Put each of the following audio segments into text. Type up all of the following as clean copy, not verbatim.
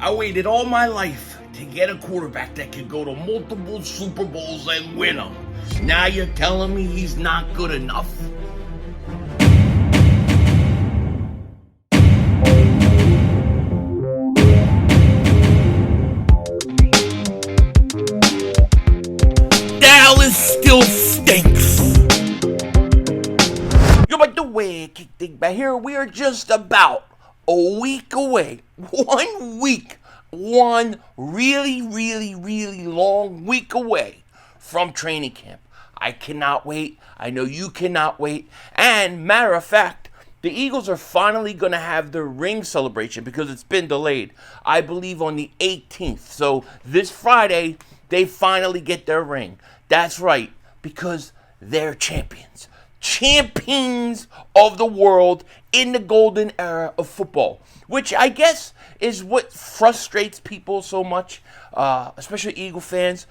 I waited all my life to get a quarterback that could go to multiple Super Bowls and win them. Now you're telling me he's not good enough? Dallas still stinks. Yo, by the way, Dingbat here, we are just about a week away. 1 week. One really long week away from training camp. I cannot wait. I know you cannot wait. And matter of fact, the Eagles are finally going to have their ring celebration because it's been delayed. I believe on the 18th. So this Friday, they finally get their ring. That's right, because they're champions. Champions of the world in the golden era of football, which I guess is what frustrates people so much, especially Eagle fans,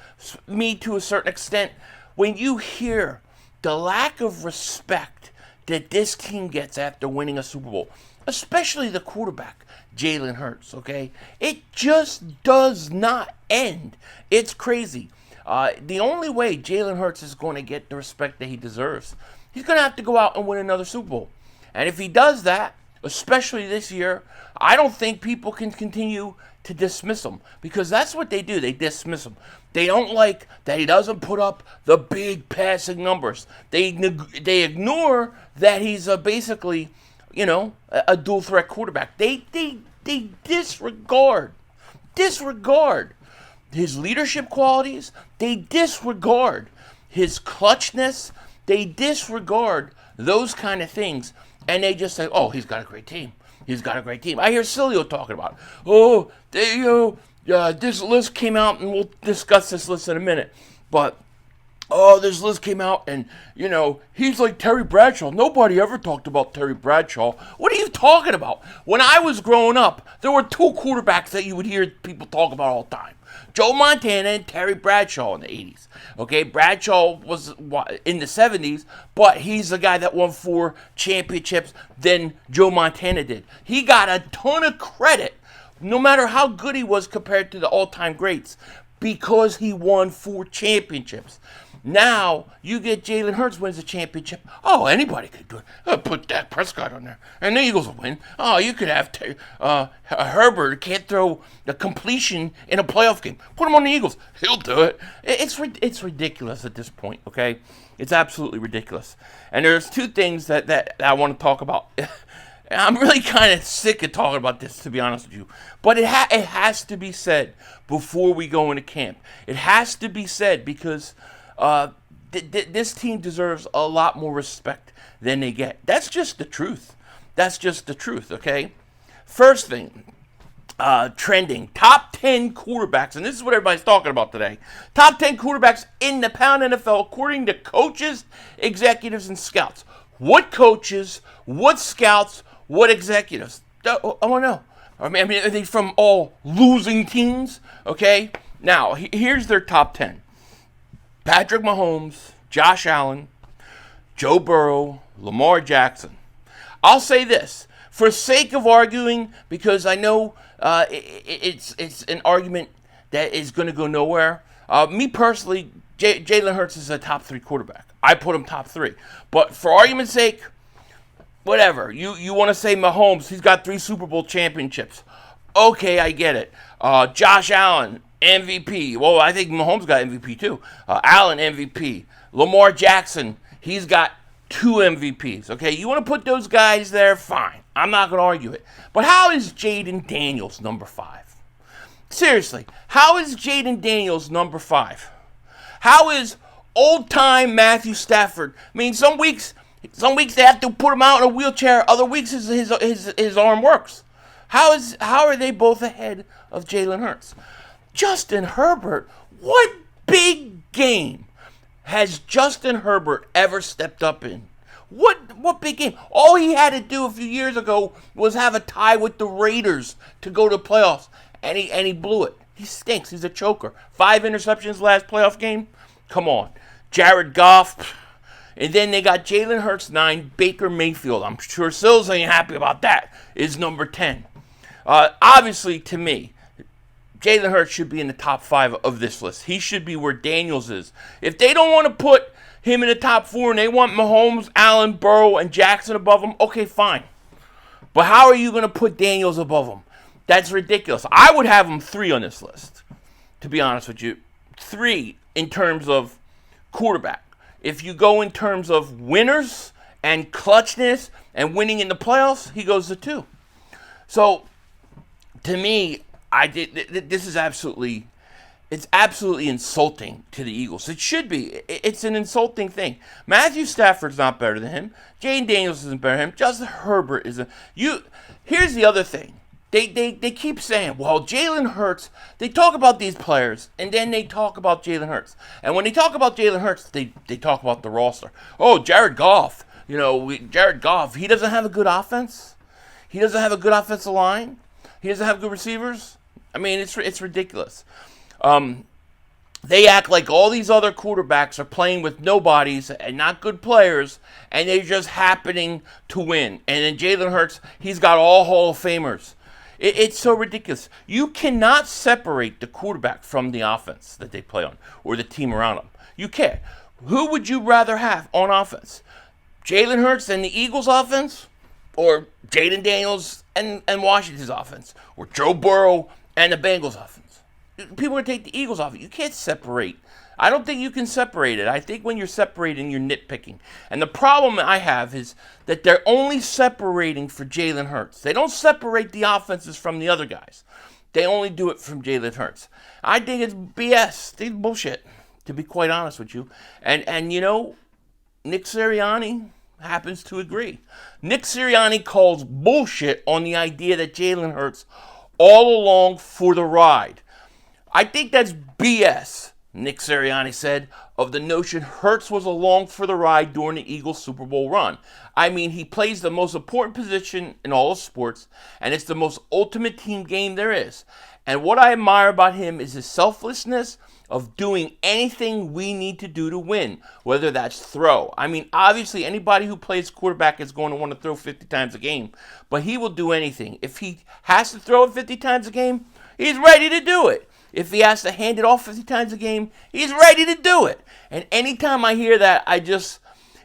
me to a certain extent, when you hear the lack of respect that this team gets after winning a Super Bowl, especially the quarterback, Jalen Hurts, okay? It just does not end. It's crazy. The only way Jalen Hurts is going to get the respect that he deserves, he's going to have to go out and win another Super Bowl. And if he does that, especially this year, I don't think people can continue to dismiss him, because that's what they do. They dismiss him. They don't like that he doesn't put up the big passing numbers. They ignore that he's basically, a dual threat quarterback. They disregard his leadership qualities. They disregard his clutchness. They disregard those kind of things, and they just say, "Oh, he's got a great team. He's got a great team." I hear Cilio talking about, this list came out, and we'll discuss this list in a minute. But, this list came out, and, he's like Terry Bradshaw. Nobody ever talked about Terry Bradshaw. What are you talking about? When I was growing up, there were two quarterbacks that you would hear people talk about all the time. Joe Montana and Terry Bradshaw in the 80s. Okay, Bradshaw was in the 70s, but he's the guy that won 4 championships than Joe Montana did. He got a ton of credit, no matter how good he was compared to the all-time greats, because he won 4 championships. Now, you get Jalen Hurts wins a championship. Oh, anybody could do it. Put Dak Prescott on there, and the Eagles will win. Oh, you could have Herbert can't throw the completion in a playoff game. Put him on the Eagles. He'll do it. It's ridiculous at this point, okay? It's absolutely ridiculous. And there's 2 things that I want to talk about. I'm really kind of sick of talking about this, to be honest with you. But it has to be said before we go into camp. It has to be said because this team deserves a lot more respect than they get. That's just the truth. That's just the truth, okay? First thing, trending. Top 10 quarterbacks, and this is what everybody's talking about today. Top 10 quarterbacks in the pound NFL according to coaches, executives, and scouts. What coaches, what scouts, what executives? I want to know. I mean, are they from all losing teams? Okay? Now, here's their top 10. Patrick Mahomes, Josh Allen, Joe Burrow, Lamar Jackson. I'll say this, for sake of arguing, because I know it's an argument that is going to go nowhere. Me personally, Jalen Hurts is a top 3 quarterback. I put him top 3. But for argument's sake, whatever. You want to say Mahomes, he's got 3 Super Bowl championships. Okay, I get it. Josh Allen, MVP. Well, I think Mahomes got MVP too. Allen, MVP. Lamar Jackson, he's got 2 MVPs. Okay, you want to put those guys there? Fine. I'm not going to argue it. But how is Jaden Daniels number 5? Seriously, how is Jaden Daniels number 5? How is old-time Matthew Stafford? I mean, some weeks they have to put him out in a wheelchair. Other weeks his arm works. How are they both ahead of Jalen Hurts? Justin Herbert, what big game has Justin Herbert ever stepped up in? What big game? All he had to do a few years ago was have a tie with the Raiders to go to playoffs, and he blew it. He stinks. He's a choker. 5 interceptions last playoff game. Come on. Jared Goff. And then they got Jalen Hurts 9, Baker Mayfield. I'm sure Sills ain't happy about that. Is number 10. Obviously, to me, Jalen Hurts should be in the top 5 of this list. He should be where Daniels is. If they don't want to put him in the top 4 and they want Mahomes, Allen, Burrow, and Jackson above him, okay, fine. But how are you going to put Daniels above him? That's ridiculous. I would have him 3 on this list, to be honest with you. 3 in terms of quarterback. If you go in terms of winners and clutchness and winning in the playoffs, he goes to 2. So, to me, this is absolutely insulting to the Eagles. It should be. It's an insulting thing. Matthew Stafford's not better than him. Jane Daniels isn't better than him. Justin Herbert isn't. Here's the other thing. They keep saying, well, Jalen Hurts, they talk about these players, and then they talk about Jalen Hurts. And when they talk about Jalen Hurts, they talk about the roster. Oh, Jared Goff. Jared Goff, he doesn't have a good offense. He doesn't have a good offensive line. He doesn't have good receivers. I mean, it's ridiculous. They act like all these other quarterbacks are playing with nobodies and not good players, and they're just happening to win. And then Jalen Hurts, he's got all Hall of Famers. It's so ridiculous. You cannot separate the quarterback from the offense that they play on or the team around them. You can't. Who would you rather have on offense? Jalen Hurts and the Eagles offense, or Jaden Daniels and Washington's offense, or Joe Burrow and the Bengals offense? People are going to take the Eagles off. You can't separate. I don't think you can separate it. I think when you're separating, you're nitpicking. And the problem I have is that they're only separating for Jalen Hurts. They don't separate the offenses from the other guys. They only do it from Jalen Hurts. I think it's BS. It's bullshit, to be quite honest with you. And Nick Sirianni happens to agree. Nick Sirianni calls bullshit on the idea that Jalen Hurts all along for the ride. I think that's BS, Nick Sirianni said, of the notion Hurts was along for the ride during the Eagles' Super Bowl run. I mean, he plays the most important position in all of sports, and it's the most ultimate team game there is. And what I admire about him is his selflessness of doing anything we need to do to win, whether that's throw. I mean, obviously, anybody who plays quarterback is going to want to throw 50 times a game, but he will do anything. If he has to throw it 50 times a game, he's ready to do it. If he has to hand it off 50 times a game, he's ready to do it. And anytime I hear that,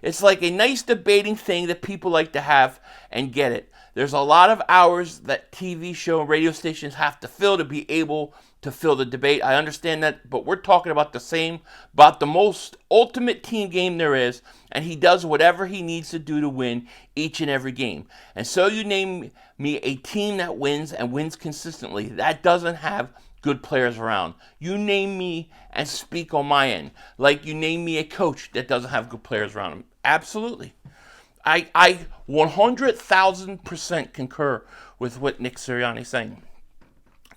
it's like a nice debating thing that people like to have and get it. There's a lot of hours that TV show and radio stations have to fill to be able to fill the debate. I understand that, but we're talking about the most ultimate team game there is, and he does whatever he needs to do to win each and every game. And so you name me a team that wins and wins consistently. That doesn't have good players around. You name me and speak on my end. Like you name me a coach that doesn't have good players around him. Absolutely. I 100,000% concur with what Nick Sirianni is saying.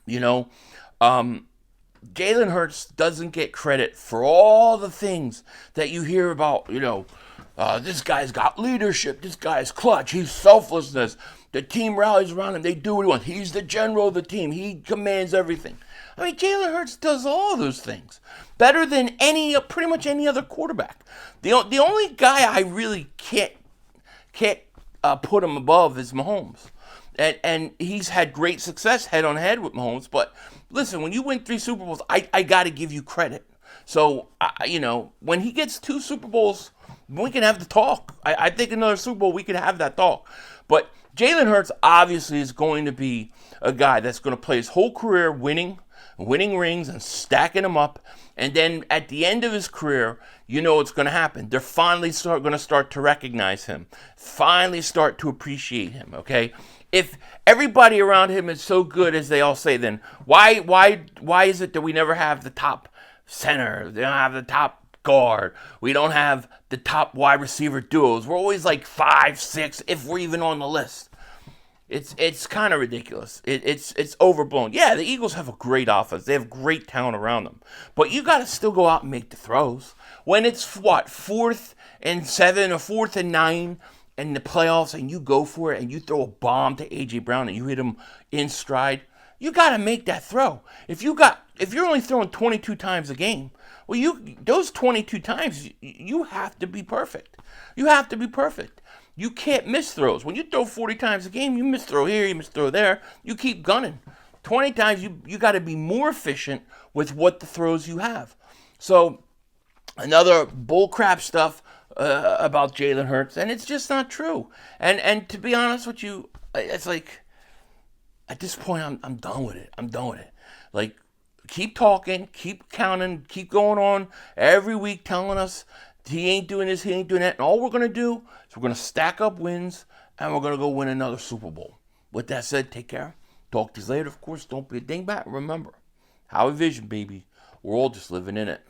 Jalen Hurts doesn't get credit for all the things that you hear about, this guy's got leadership, this guy's clutch, he's selflessness, the team rallies around him, they do what he wants, he's the general of the team, he commands everything. I mean, Jalen Hurts does all those things better than pretty much any other quarterback. The only guy I really can't put him above is Mahomes. And he's had great success head-on-head with Mahomes. But listen, when you win 3 Super Bowls, I got to give you credit. So, when he gets 2 Super Bowls, we can have the talk. I think another Super Bowl, we can have that talk. But Jalen Hurts obviously is going to be a guy that's going to play his whole career winning rings and stacking them up. And then at the end of his career, what's going to happen. They're finally going to start to recognize him, finally start to appreciate him, okay? If everybody around him is so good as they all say, then why is it that we never have the top center? They don't have the top guard. We don't have the top wide receiver duos. We're always like 5, 6, if we're even on the list. It's kind of ridiculous. It's overblown. Yeah, the Eagles have a great offense. They have great talent around them. But you got to still go out and make the throws. When it's, 4th and 7 or 4th and 9 in the playoffs and you go for it and you throw a bomb to A.J. Brown and you hit him in stride, you got to make that throw. If you're only throwing 22 times a game, well, those 22 times, you have to be perfect. You have to be perfect. You can't miss throws. When you throw 40 times a game, you miss throw here, you miss throw there. You keep gunning. 20 times, you got to be more efficient with what the throws you have. So another bullcrap stuff about Jalen Hurts, and it's just not true. And to be honest with you, it's like at this point I'm done with it. I'm done with it. Like, keep talking, keep counting, keep going on every week telling us he ain't doing this, he ain't doing that, and all we're gonna do is we're gonna stack up wins and we're gonna go win another Super Bowl. With that said, take care. Talk to you later. Of course, don't be a dingbat. Remember, have a vision, baby. We're all just living in it.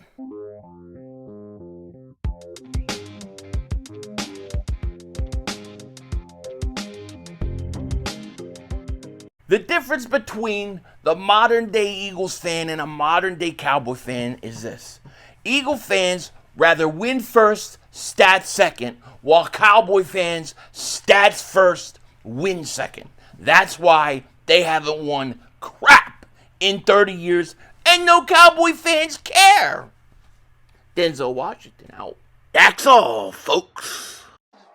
The difference between the modern day Eagles fan and a modern day Cowboy fan is this. Eagle fans rather win first, stats second, while Cowboy fans stats first, win second. That's why they haven't won crap in 30 years, and no Cowboy fans care. Denzel Washington out. That's all, folks.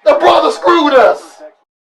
The brother screwed us.